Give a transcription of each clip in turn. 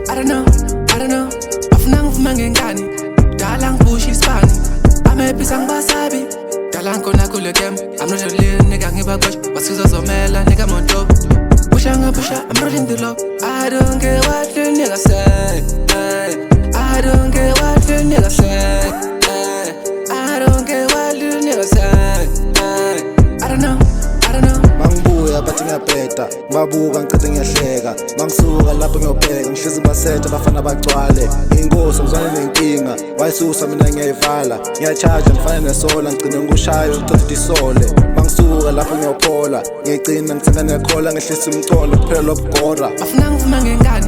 I don't know. Afuna ngivuma ngengane, dala ngiphusha isibani. Amephi sangibasabi, dala ngikhona kule game. I'm not a little nigga, ngibakosh, basuza zomela nigga monto. Pusha, I'm rolling the low. I don't care what the nigga say. I don't care what the nigga say. I don't care what the nigga say. I don't know. Mangibuya bathi ngiyabheda, ngibabuka ngicede ngiyahleka. Mangisuka lapho ngiyobheka, ngihlezi ngibasethe abafana bagcwale. Inkosi ngizwana nenkinga, wayisusa mina ngiyayivala. Ngiyacharge ngifane nesola, ngigcine ngikushaya uqede isole. Mangisuka lapho ngiyophola, ngiyigcina ngithenga nekhola, ngehlisa umcondo kuphela lobugora. Afuna ngivuma ngengane,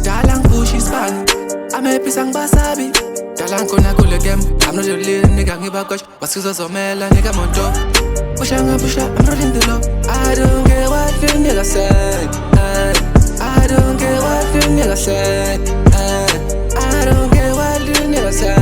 dala ngiphusha isibani. Amephi sangibasabi, dala ngikhona kule game. I'm not a little nigga, ngibakosh, basuza zomela nigga monto. Pusha, I'm rolling the low. I don't care what the nigga say. I don't care what the nigga say. I don't care what the nigga say.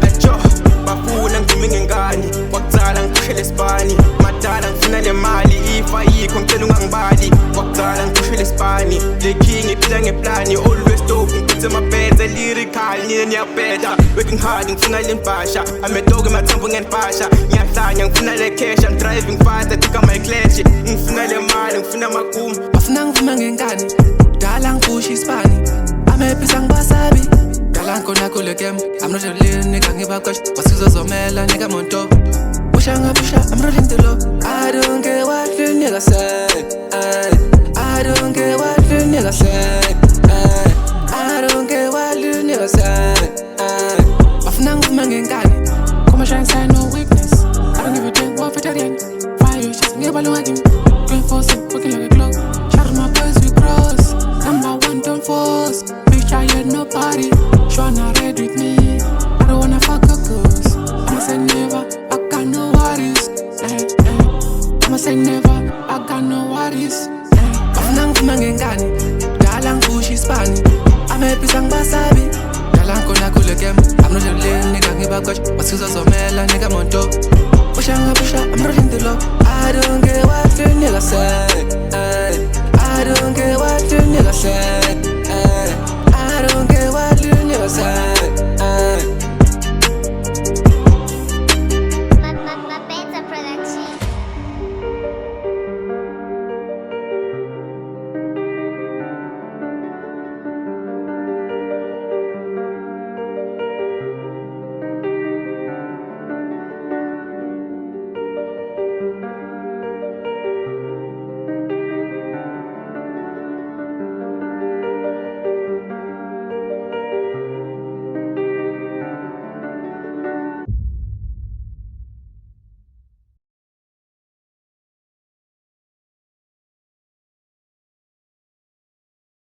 Ajo, bafuna ngivuma ngengane, kwakucala ngiphushele isibani. Madala ngifuna le mali, if ayikho ngicela ungangibali. Kwakucala ngiphushele isibani, the king iphila ngeplani. Always dope, ngiphethe amabhedza lyrical, nina niyabheda. Working hard, ngifuna le mpahla. Amedoge mathambo ngenipasha. Ngiyahlanya, ngifuna le cash, I'm driving fast, I think I might clash it. Ngifuna le mali, ngifuna makumu. Afuna ngivuma ngengane, dala ngiphusha isibani. Amephi sangibasabi, dala ngikhona kule game. I'm not a little nigga, ngibakosh, basuza zomela nigga monto. Pusha, I'm rolling the low. I don't care what the nigga say. I don't care what the nigga say. I don't care what the nigga say. Afuna ngivuma ngengane, come shine sign no weakness. I don't give a damn what vegetarian. Fire shit, ngibalunga again. 24/7, working like a clock. Shout out my boys, we cross. Number one, don't force. Bitch, I ain't nobody. Shwana red with me. I don't wanna fuck a ghost. I'ma say never, I got no worries. I'ma say never, I got no worries. Afuna ngivuma ngengane, dala ngiphusha isibani. Amephi sangibasabi, dala ngikhona kule game. I'm not a little nigga, ngibakosh, basuza zomela nigga monto. Pusha, I'm rolling the low. I don't care what the nigga say. I don't care what the nigga say.